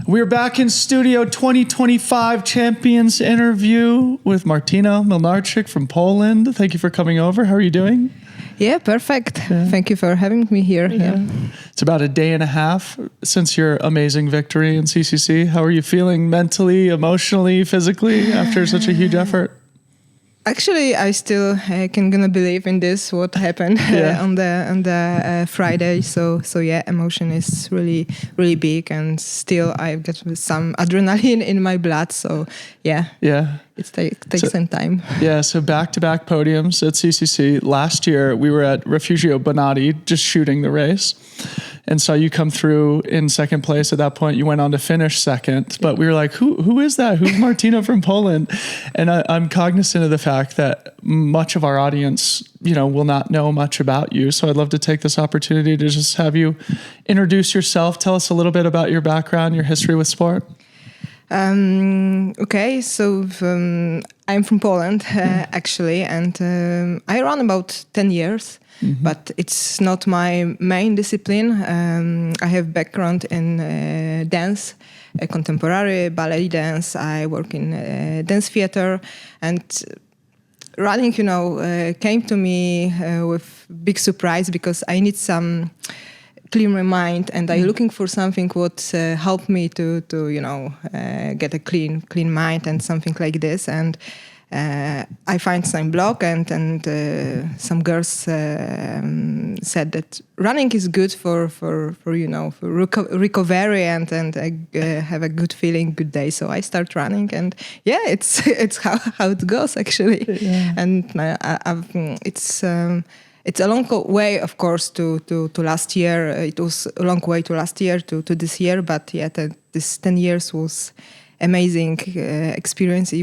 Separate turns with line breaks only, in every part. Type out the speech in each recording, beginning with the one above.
We're back in studio 2025 champions interview with Martyna Mlynarczyk from Poland. Thank you for coming over. How are you doing?
Yeah, perfect. Yeah. Thank you for having me here. Yeah.
It's about a day and a half since your amazing victory in CCC. How are you feeling mentally, emotionally, physically after such a huge effort?
Actually, I still gonna believe in this, what happened on the Friday. So yeah, emotion is really big, and still I've got some adrenaline in my blood. So yeah. It takes some time.
Yeah, so back-to-back podiums at CCC. Last year, we were at Refugio Bonatti just shooting the race and saw you come through in second place. At that point, you went on to finish second. But we were like, who is that? Who's Martyna from Poland? And I'm cognizant of the fact that much of our audience, will not know much about you. So I'd love to take this opportunity to just have you introduce yourself. Tell us a little bit about your background, your history with sport.
Okay, so I'm from Poland, actually, and I run about 10 years, but it's not my main discipline. I have background in dance, contemporary ballet dance. I work in dance theater, and running, came to me with big surprise because I need some clear my mind, and I'm looking for something what help me to get a clean mind and something like this. And I find some blog and some girls said that running is good for recovery and have a good feeling, good day. So I start running, and yeah, it's how it goes actually. Yeah. And it's a long way, of course, to last year. It was a long way to last year to this year, but yeah, this 10 years was amazing experience.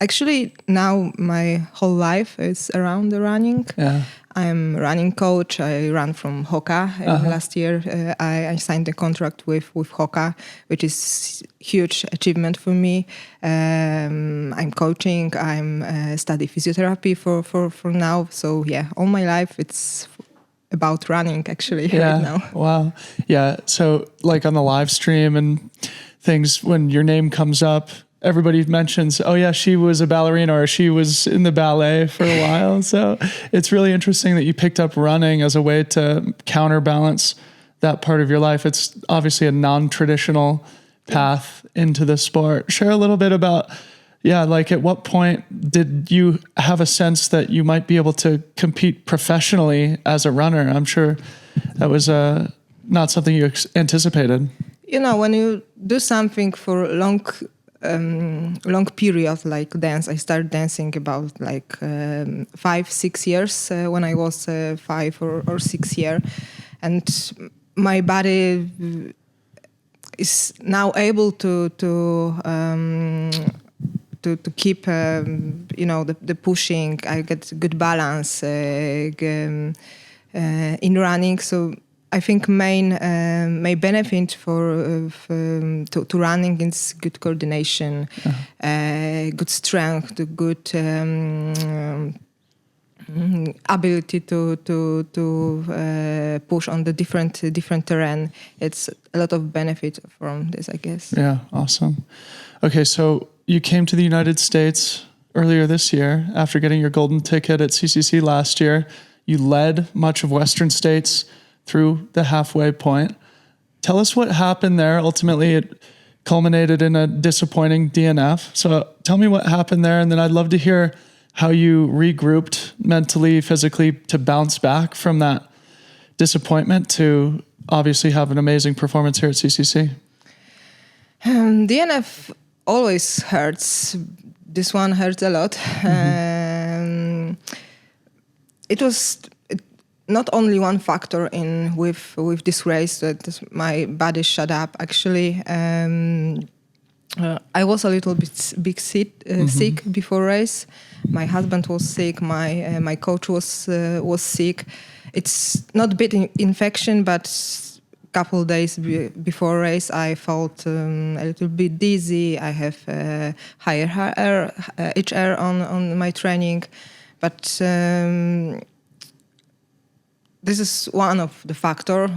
Actually, now my whole life is around the running. Yeah. I'm running coach. I ran from Hoka. Last year, I signed a contract with Hoka, which is huge achievement for me. I'm coaching. I'm study physiotherapy for now. So yeah, all my life it's about running actually right now.
Wow. Yeah. So like on the live stream and things, when your name comes up, everybody mentions, oh yeah, she was a ballerina or she was in the ballet for a while. So it's really interesting that you picked up running as a way to counterbalance that part of your life. It's obviously a non-traditional path into the sport. Share a little bit about, like at what point did you have a sense that you might be able to compete professionally as a runner? I'm sure that was not something you anticipated.
When you do something for long period like dance. I started dancing about 5-6 years when I was 5 or 6 years, and my body is now able to keep the pushing. I get good balance in running. So I think main benefit to running is good coordination, good strength, good ability to push on the different terrain. It's a lot of benefit from this, I guess.
Yeah, awesome. Okay, so you came to the United States earlier this year after getting your golden ticket at CCC last year. You led much of Western States through the halfway point. Tell us what happened there. Ultimately, it culminated in a disappointing DNF. So tell me what happened there, and then I'd love to hear how you regrouped mentally, physically to bounce back from that disappointment to obviously have an amazing performance here at CCC.
DNF always hurts. This one hurts a lot. It was not only one factor with this race that my body shut up. Actually, I was a little bit sick before race. My husband was sick. My coach was sick. It's not bit infection, but couple days before race, I felt a little bit dizzy. I have higher HR on my training, but this is one of the factor of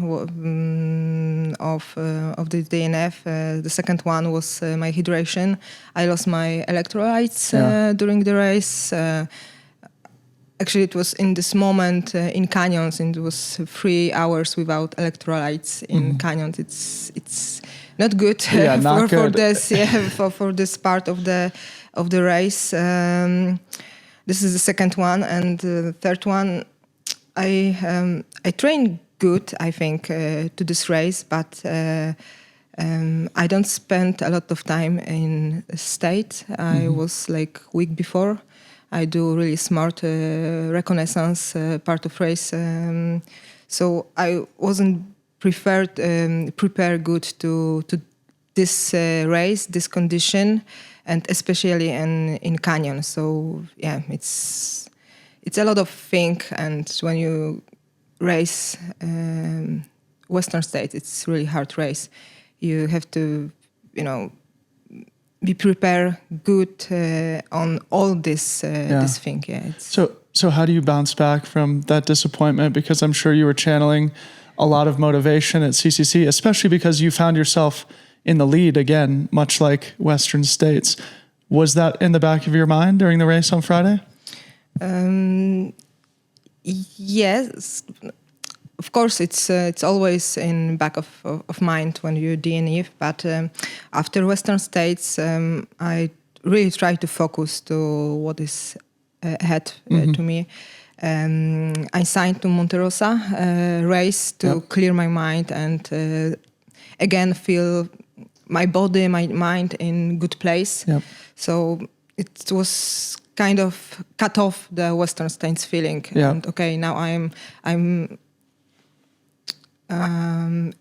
the DNF. The second one was my hydration. I lost my electrolytes during the race. Actually, it was in this moment in canyons, and it was 3 hours without electrolytes in canyons. It's not good,
not
for
good.
this for this part of the race. This is the second one, and the third one. I train good, I think, to this race, but I don't spend a lot of time in state. I was like week before. I do really smart reconnaissance part of race, so I wasn't prepared good to this race, this condition, and especially in canyon. So yeah, it's a lot of thing, and when you race Western States, it's really hard race. You have to, be prepared good on all this thing. Yeah.
So how do you bounce back from that disappointment? Because I'm sure you were channeling a lot of motivation at CCC, especially because you found yourself in the lead again, much like Western States. Was that in the back of your mind during the race on Friday?
Yes, of course, it's always in back of mind when you DNF. But after Western States, I really try to focus to what is ahead to me. I signed to Monterosa race to clear my mind and again feel my body, my mind in good place. Yep. So it was kind of cut off the Western States feeling. Yeah. And okay, now I'm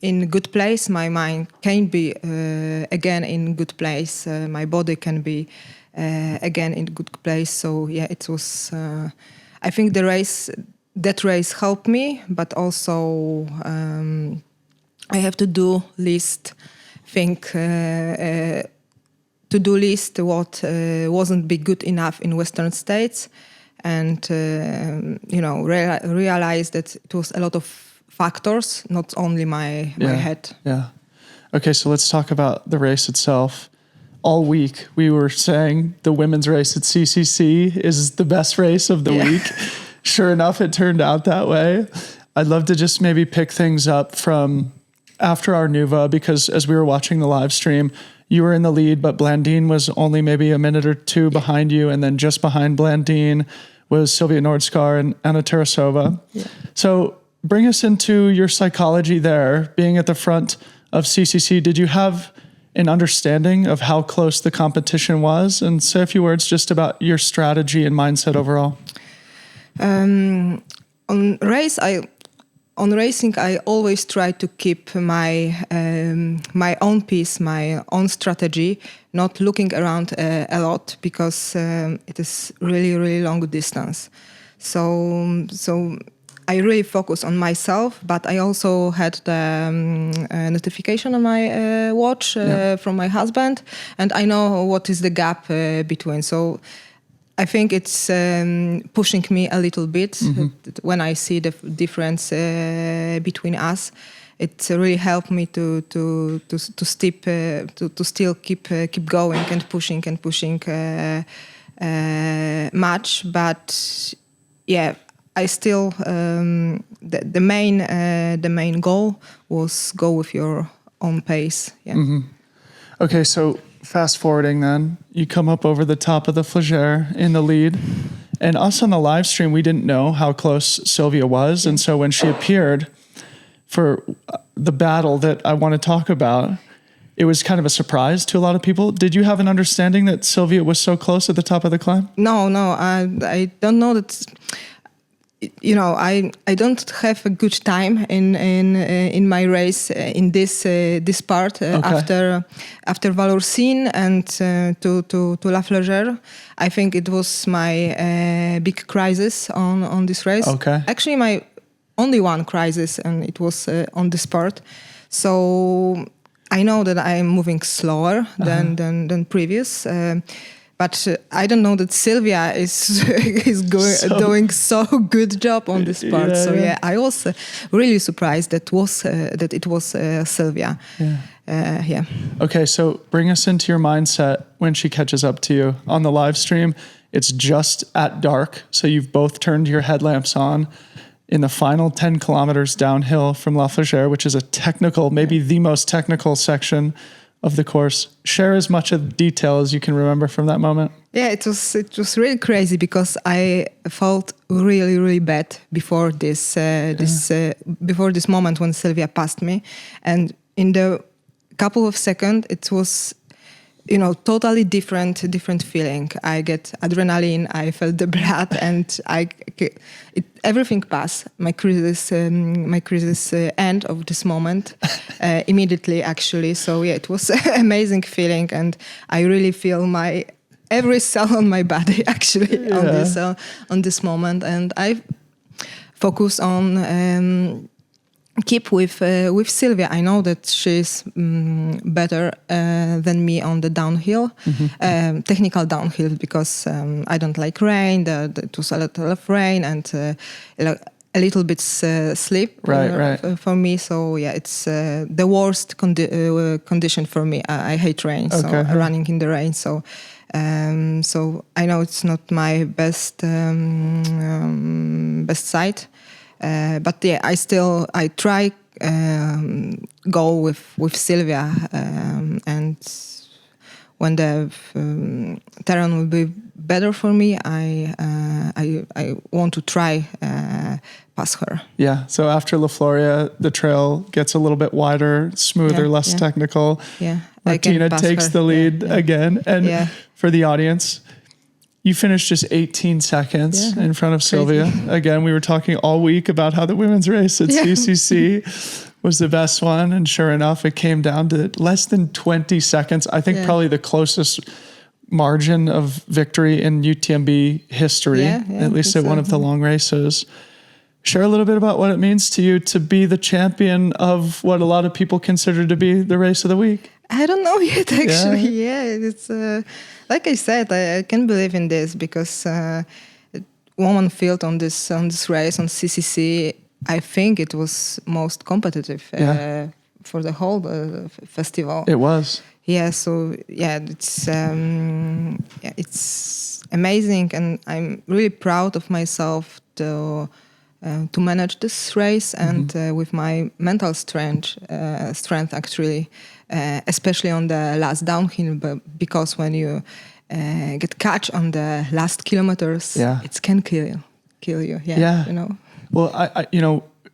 in good place. My mind can be again in good place. My body can be again in good place. So yeah, it was. I think that race helped me, but also I have to do list. To-do list what wasn't be good enough in Western States, and realize that it was a lot of factors, not only my head.
Yeah. Okay, so let's talk about the race itself. All week we were saying the women's race at CCC is the best race of the week. Sure enough, it turned out that way. I'd love to just maybe pick things up from after Arnuva, because as we were watching the live stream, you were in the lead, but Blandine was only maybe a minute or two behind you. And then just behind Blandine was Sylvia Nordskar and Anna Tarasova. Yeah. So bring us into your psychology there, being at the front of CCC. Did you have an understanding of how close the competition was? And say a few words just about your strategy and mindset overall. On racing, I always try to keep my own pace, my own strategy, not looking around a lot, because it is really, really long distance. So I really focus on myself, but I also had the notification on my watch from my husband, and I know what is the gap between. So I think it's pushing me a little bit when I see the difference between us. It really helped me to still keep going and pushing much. But yeah, I still the main goal was go with your own pace. Yeah. Mm-hmm. Okay, so fast forwarding then, you come up over the top of the flagelle in the lead, and us on the live stream, we didn't know how close Sylvia was. And so when she appeared for the battle that I want to talk about, it was kind of a surprise to a lot of people. Did you have an understanding that Sylvia was so close at the top of the climb?
No, I don't know that. I don't have a good time in my race in this part after Valorcine and to La Flagelle. I think it was my big crisis on this race.
Okay.
Actually, my only one crisis, and it was on this part. So I know that I am moving slower than previous. But I don't know that Sylvia is doing so good job on this part. I was really surprised that it was Sylvia.
Yeah. Okay, so bring us into your mindset when she catches up to you on the live stream. It's just at dark, so you've both turned your headlamps on in the final 10 kilometers downhill from La Flégère, which is a technical, maybe the most technical section of the course. Share as much of detail as you can remember from that moment.
Yeah, it was really crazy because I felt really, really bad before this moment when Sylvia passed me, and in the couple of seconds it was totally different feeling. I get adrenaline, I felt the blood, and everything passed. My crisis end of this moment immediately, actually. So yeah, it was an amazing feeling, and I really feel my every cell on my body actually on this moment, and I focus on. Keep with Sylvia. I know that she's better than me on the downhill, technical downhill, because I don't like rain. It was a lot of rain and a little bit sleep for me. So yeah, it's the worst condition for me. I hate rain, so running in the rain. So I know it's not my best side. But yeah, I try go with Sylvia, and when the terrain will be better for me, I want to try pass her.
Yeah. So after La Floria, the trail gets a little bit wider, smoother, less technical.
Yeah.
Martina takes the lead again, and for the audience. You finished just 18 seconds in front of Sylvia.
Crazy.
Again, we were talking all week about how the women's race at CCC was the best one. And sure enough, it came down to less than 20 seconds. I think probably the closest margin of victory in UTMB history, at least at one of the long races. Share a little bit about what it means to you to be the champion of what a lot of people consider to be the race of the week.
I don't know yet, actually. Yeah, it's like I said, I can't believe in this because woman field on this race on CCC, I think it was most competitive for the whole festival.
It was.
Yeah, so it's amazing, and I'm really proud of myself to manage this race and with my mental strength actually, especially on the last downhill, because when you get catch on the last kilometers, it can kill you. Well,
I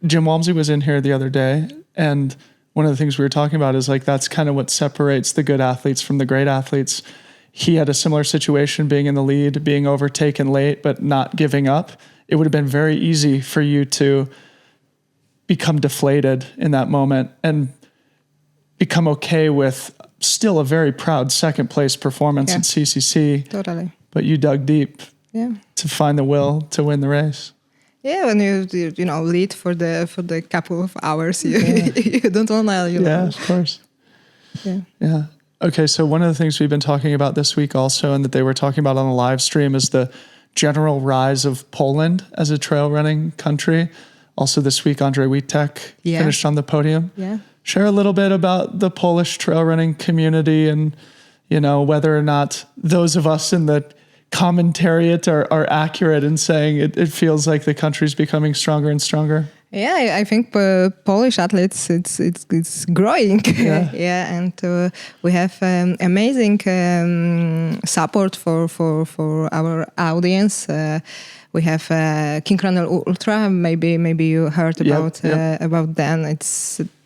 Jim Walmsley was in here the other day, and one of the things we were talking about is like that's kind of what separates the good athletes from the great athletes. He had a similar situation, being in the lead, being overtaken late, but not giving up. It would have been very easy for you to become deflated in that moment and become okay with still a very proud second place performance at CCC.
Totally.
But you dug deep to find the will to win the race.
Yeah, when you lead for the couple of hours, you don't want to.
Yeah, of course. Yeah. Okay, so one of the things we've been talking about this week also, and that they were talking about on the live stream, is the general rise of Poland as a trail running country. Also this week, Andrzej Witek finished on the podium.
Yeah.
Share a little bit about the Polish trail running community and, whether or not those of us in the commentariat are accurate in saying it feels like the country's becoming stronger and stronger.
Yeah, I think Polish athletes, it's growing. And we have amazing support for our audience. We have King Ranel Ultra. Maybe you heard about them.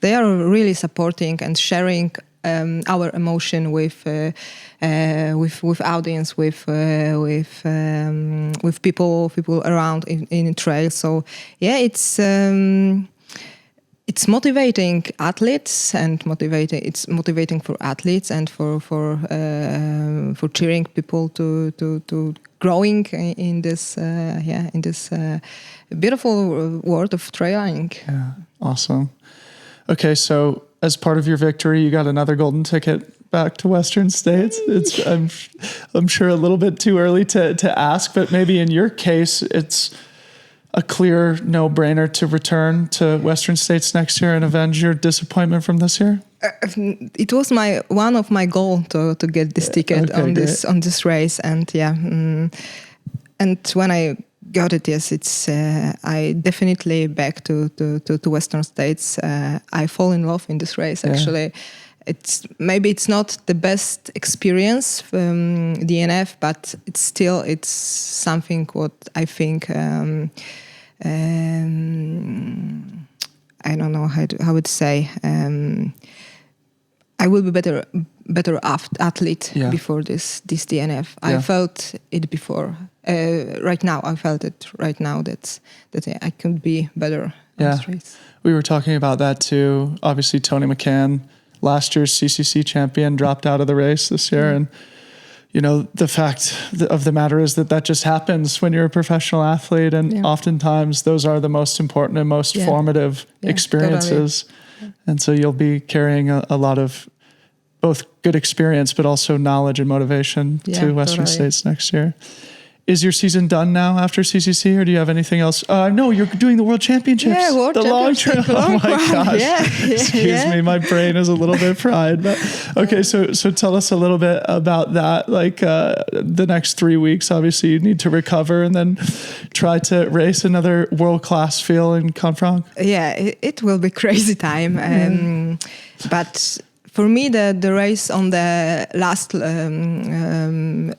They are really supporting and sharing our emotion with audience, with people around in trail. So it's motivating athletes and it's motivating for athletes and for cheering people to growing in this beautiful world of trail running.
Yeah, awesome. Okay, so as part of your victory, you got another golden ticket back to Western States? I'm sure a little bit too early to ask, but maybe in your case, it's a clear no-brainer to return to Western States next year and avenge your disappointment from this year?
It was one of my goal to get this ticket on this race, and and when I got it, yes, it's I definitely back to Western States. I fall in love in this race. Actually, it's not the best experience DNF, but it's something what I think. I don't know how to say. I will be better athlete before this DNF. I felt it before. Right now, I felt it right now that I could be better.
Yeah, we were talking about that too. Obviously, Tony McCann, last year's CCC champion, dropped out of the race this year, and the fact of the matter is that just happens when you're a professional athlete, and oftentimes those are the most important and most formative experiences. Totally. And so you'll be carrying a lot of both good experience, but also knowledge and motivation to Western States next year. Is your season done now after CCC, or do you have anything else? No, you're doing the World Championships.
Yeah, World Championships.
Oh my gosh. Excuse me, my brain is a little bit fried. But okay, so tell us a little bit about that. Like the next 3 weeks, obviously you need to recover and then try to race another world-class field in Canfranc.
Yeah, it will be crazy time. But for me, the race on the last long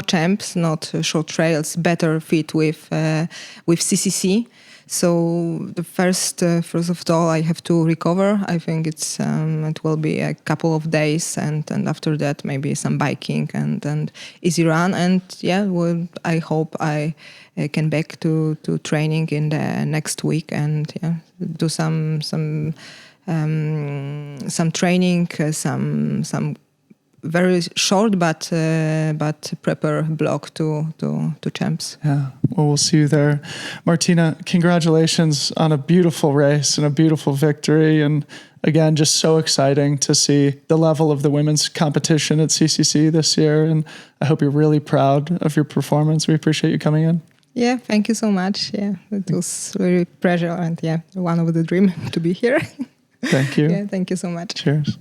champs, not short trails, better fit with CCC. So the first of all, I have to recover. I think it will be a couple of days, and after that maybe some biking and easy run. And I hope I can back to training in the next week and do some training, some very short but prepare block to champs.
Yeah, well, we'll see you there. Martina, congratulations on a beautiful race and a beautiful victory. And again, just so exciting to see the level of the women's competition at CCC this year. And I hope you're really proud of your performance. We appreciate you coming in.
Yeah, thank you so much. Yeah, it was very pleasure and one of the dream to be here.
Thank you.
Yeah, thank you so much.
Cheers.